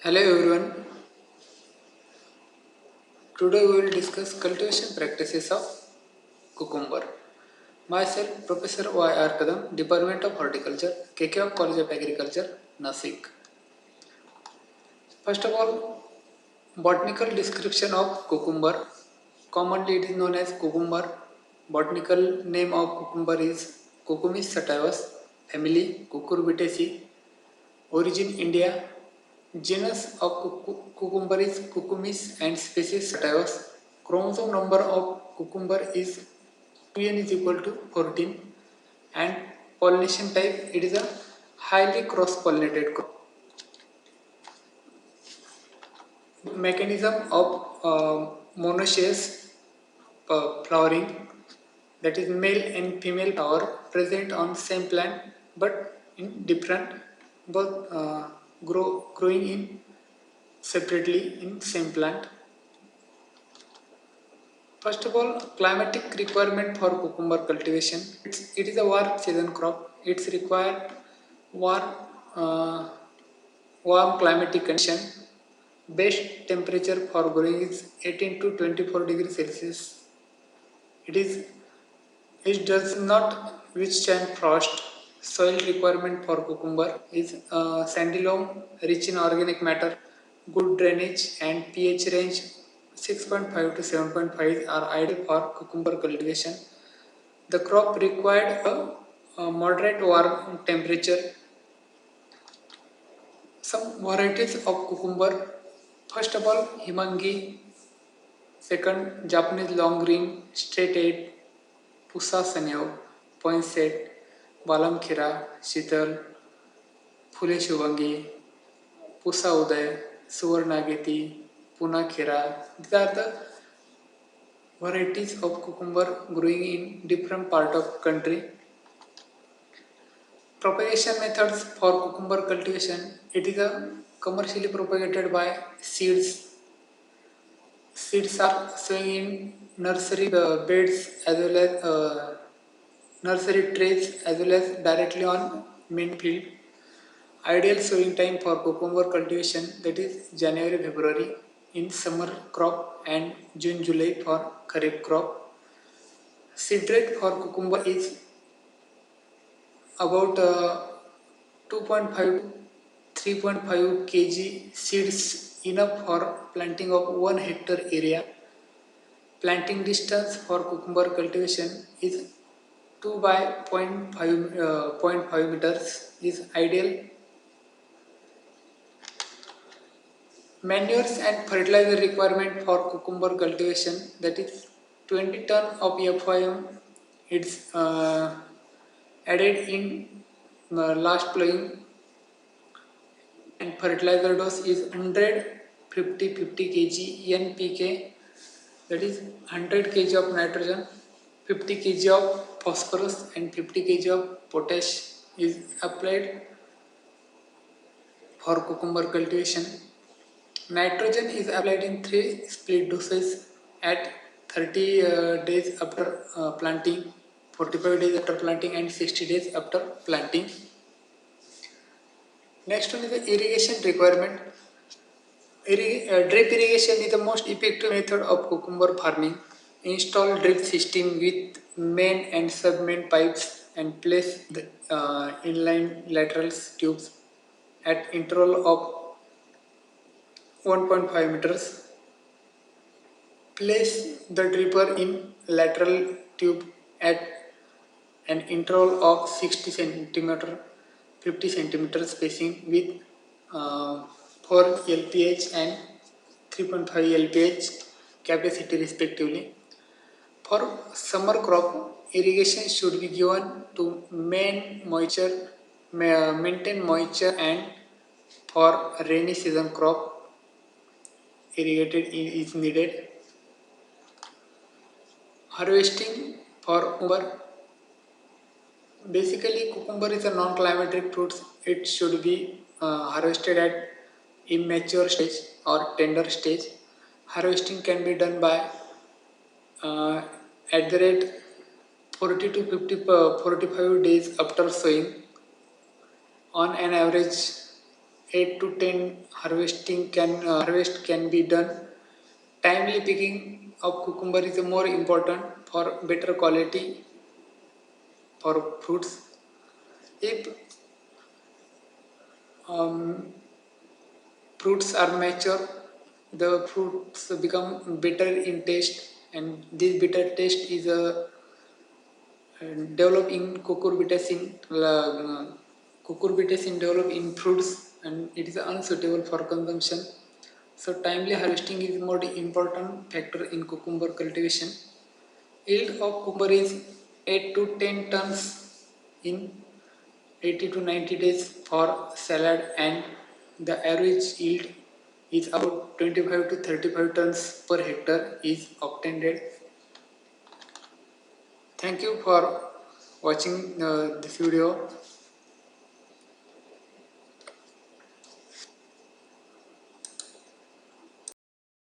Hello everyone. Today we will discuss cultivation practices of cucumber. Myself, Professor Y.R. Kadam, Department of Horticulture, KKF College of Agriculture, Nasik. First of all, botanical description of cucumber. Commonly it is known as cucumber. Botanical name of cucumber is Cucumis sativus, family Cucurbitaceae, origin India. Genus of cucumber is Cucumis and species Sativus. Chromosome number of cucumber is 2n is equal to 14 and pollination type it is a highly cross-pollinated crop. Mechanism of monoecious flowering, that is male and female flower present on same plant but in different, both growing in separately in same plant. First of all, climatic requirement for cucumber cultivation. It is a warm season crop. It's required warm, uh, warm climatic condition. Best temperature for growing is 18 to 24 degrees Celsius. It does not withstand frost. Soil requirement for cucumber is sandy loam, rich in organic matter, good drainage, and pH range 6.5 to 7.5 are ideal for cucumber cultivation. The crop required a moderate warm temperature. Some varieties of cucumber. First of all, Himangi. Second, Japanese long green, straight eight, Pusa Sanyo, Poinsett, Balam Khira, Shital, Phule Shubhangi, Pusa Uday, Suvarnageti, Puna Khira. These are the varieties of cucumber growing in different part of country. Propagation methods for cucumber cultivation. It is a commercially propagated by seeds. Seeds are sowing in nursery beds as well as nursery trays as well as directly on main field. Ideal sowing time for cucumber cultivation, that is January February in summer crop and June July for kharif crop. Seed rate for cucumber is about 2.5 to 3.5 kg seeds, enough for planting of 1 hectare area. Planting distance for cucumber cultivation is 2 by point 0.5 meters is ideal. Manures and fertilizer requirement for cucumber cultivation, that is 20 ton of FIM. It's added in last plowing, and fertilizer dose is 100 50 kg NPK, that is 100 kg of nitrogen, 50 kg of phosphorus and 50 kg of potash is applied for cucumber cultivation. Nitrogen is applied in 3 split doses at 30 days after planting, 45 days after planting and 60 days after planting. Next one is the irrigation requirement. Drip irrigation is the most effective method of cucumber farming. Install drip system with main and sub-main pipes and place the inline lateral tubes at interval of 1.5 meters. Place the dripper in lateral tube at an interval of 60 cm, 50 cm spacing with 4 LPH and 3.5 LPH capacity respectively. For summer crop, irrigation should be given to maintain moisture, and for rainy season crop, irrigated is needed. Harvesting for cucumber. Basically, cucumber is a non-climatic fruit. It should be harvested at immature stage or tender stage. Harvesting can be done by uh, at the rate 40 to 50 45 days after sowing. On an average, 8 to 10 harvest can be done. Timely picking of cucumber is more important for better quality for fruits. If um, fruits are mature, the fruits become bitter in taste, and this bitter taste is developed in cucurbitacin developed in fruits, and it is unsuitable for consumption. So timely harvesting is more important factor in cucumber cultivation. Yield of cucumber is 8 to 10 tons in 80 to 90 days for salad, and the average yield is about 25 to 35 tons per hectare is obtained. Thank you for watching this video.